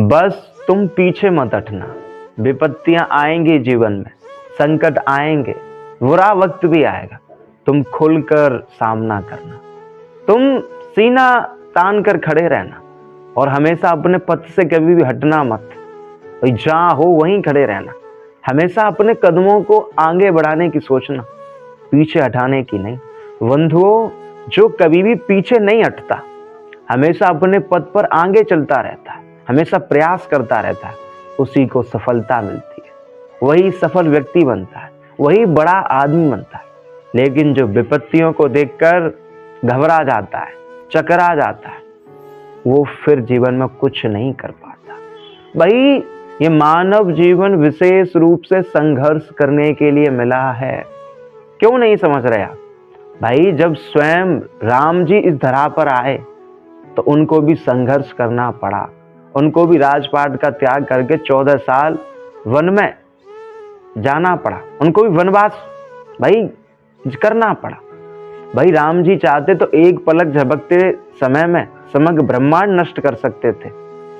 बस तुम पीछे मत हटना। विपत्तियां आएंगी जीवन में, संकट आएंगे, बुरा वक्त भी आएगा। तुम खुलकर सामना करना, तुम सीना तान कर खड़े रहना और हमेशा अपने पथ से कभी भी हटना मत। जहां हो वहीं खड़े रहना। हमेशा अपने कदमों को आगे बढ़ाने की सोचना, पीछे हटाने की नहीं। बंधुओं, जो कभी भी पीछे नहीं हटता, हमेशा अपने पथ पर आगे चलता रहता है, हमेशा प्रयास करता रहता है, उसी को सफलता मिलती है। वही सफल व्यक्ति बनता है, वही बड़ा आदमी बनता है। लेकिन जो विपत्तियों को देखकर घबरा जाता है, चकरा जाता है, वो फिर जीवन में कुछ नहीं कर पाता। भाई, ये मानव जीवन विशेष रूप से संघर्ष करने के लिए मिला है। क्यों नहीं समझ रहे आप? भाई, जब स्वयं राम जी इस धरा पर आए तो उनको भी संघर्ष करना पड़ा। उनको भी राजपाट का त्याग करके 14 साल वन में जाना पड़ा। उनको भी वनवास भाई करना पड़ा। भाई, राम जी चाहते तो एक पलक झपकते समय में समग्र ब्रह्मांड नष्ट कर सकते थे,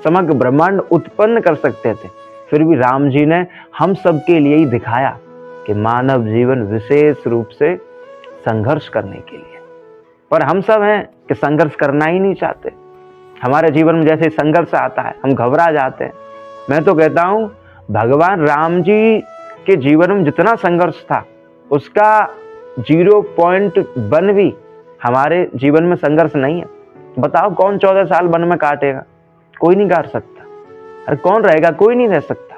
समग्र ब्रह्मांड उत्पन्न कर सकते थे। फिर भी राम जी ने हम सबके लिए ही दिखाया कि मानव जीवन विशेष रूप से संघर्ष करने के लिए। पर हम सब हैं कि संघर्ष करना ही नहीं चाहते। हमारे जीवन में जैसे संघर्ष आता है, हम घबरा जाते हैं। मैं तो कहता हूं, भगवान राम जी के जीवन में जितना संघर्ष था, उसका 0.1 भी हमारे जीवन में संघर्ष नहीं है। बताओ, कौन 14 साल वन में काटेगा? कोई नहीं काट सकता। अरे कौन रहेगा? कोई नहीं रह सकता।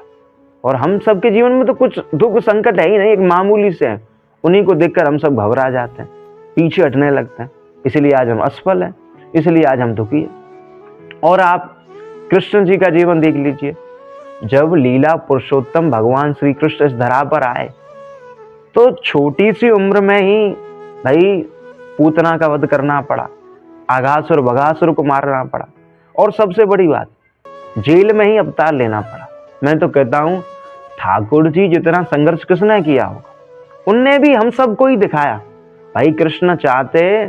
और हम सबके जीवन में तो कुछ दुख संकट है ही नहीं, एक मामूली से है। उन्हीं को देखकर हम सब घबरा जाते हैं, पीछे हटने लगते हैं। इसलिए आज हम असफल हैं, इसलिए आज हम दुखी हैं। और आप कृष्ण जी का जीवन देख लीजिए। जब लीला पुरुषोत्तम भगवान श्री कृष्ण इस धरा पर आए तो छोटी सी उम्र में ही भाई पूतना का वध करना पड़ा, आघासुर बघासुर को मारना पड़ा, और सबसे बड़ी बात, जेल में ही अवतार लेना पड़ा। मैं तो कहता हूं, ठाकुर जी जितना संघर्ष किसने किया होगा, उनने भी हम सबको ही दिखाया। भाई, कृष्ण चाहते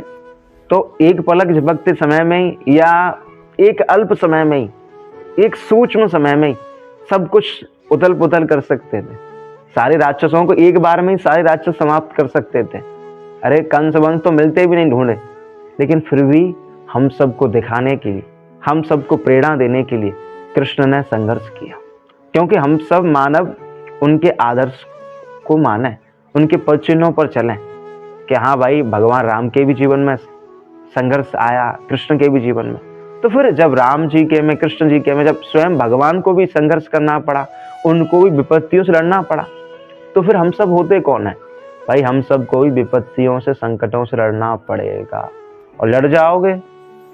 तो एक पलक झपकते समय में ही, या एक अल्प समय में ही, एक सूक्ष्म समय में ही सब कुछ उथल पुथल कर सकते थे। सारे राक्षसों को एक बार में ही सारे राक्षस समाप्त कर सकते थे। अरे कंस वंश तो मिलते भी नहीं ढूंढे। लेकिन फिर भी हम सबको दिखाने के लिए, हम सबको प्रेरणा देने के लिए कृष्ण ने संघर्ष किया। क्योंकि हम सब मानव उनके आदर्श को माने, उनके पद चिन्हों पर चलें कि हाँ भाई, भगवान राम के भी जीवन में संघर्ष आया, कृष्ण के भी जीवन में। तो फिर जब राम जी के में, कृष्ण जी के में, जब स्वयं भगवान को भी संघर्ष करना पड़ा, उनको भी विपत्तियों से लड़ना पड़ा, तो फिर हम सब होते कौन है? भाई, हम सब को भी विपत्तियों से, संकटों से लड़ना पड़ेगा। और लड़ जाओगे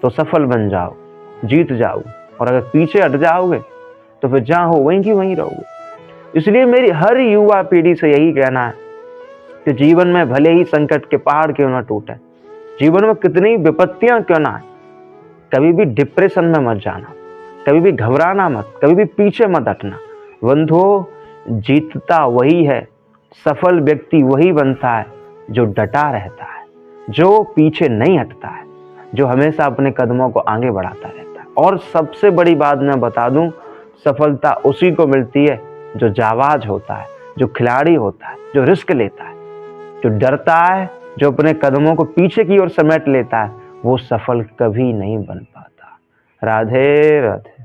तो सफल बन जाओ, जीत जाओ। और अगर पीछे हट जाओगे तो फिर जहां हो वहीं की वहीं रहोगे। इसलिए मेरी हर युवा पीढ़ी से यही कहना है कि जीवन में भले ही संकट के पहाड़ क्यों ना टूटे, जीवन में कितनी विपत्तियां क्यों ना आए, कभी भी डिप्रेशन में मत जाना, कभी भी घबराना मत, कभी भी पीछे मत हटना। बंधुओं, जीतता वही है, सफल व्यक्ति वही बनता है जो डटा रहता है, जो पीछे नहीं हटता है, जो हमेशा अपने कदमों को आगे बढ़ाता रहता है। और सबसे बड़ी बात मैं बता दूं, सफलता उसी को मिलती है जो जाबाज होता है, जो खिलाड़ी होता है, जो रिस्क लेता है, जो डरता है, जो अपने कदमों को पीछे की ओर समेट लेता है। वो सफल कभी नहीं बन पाता। राधे राधे।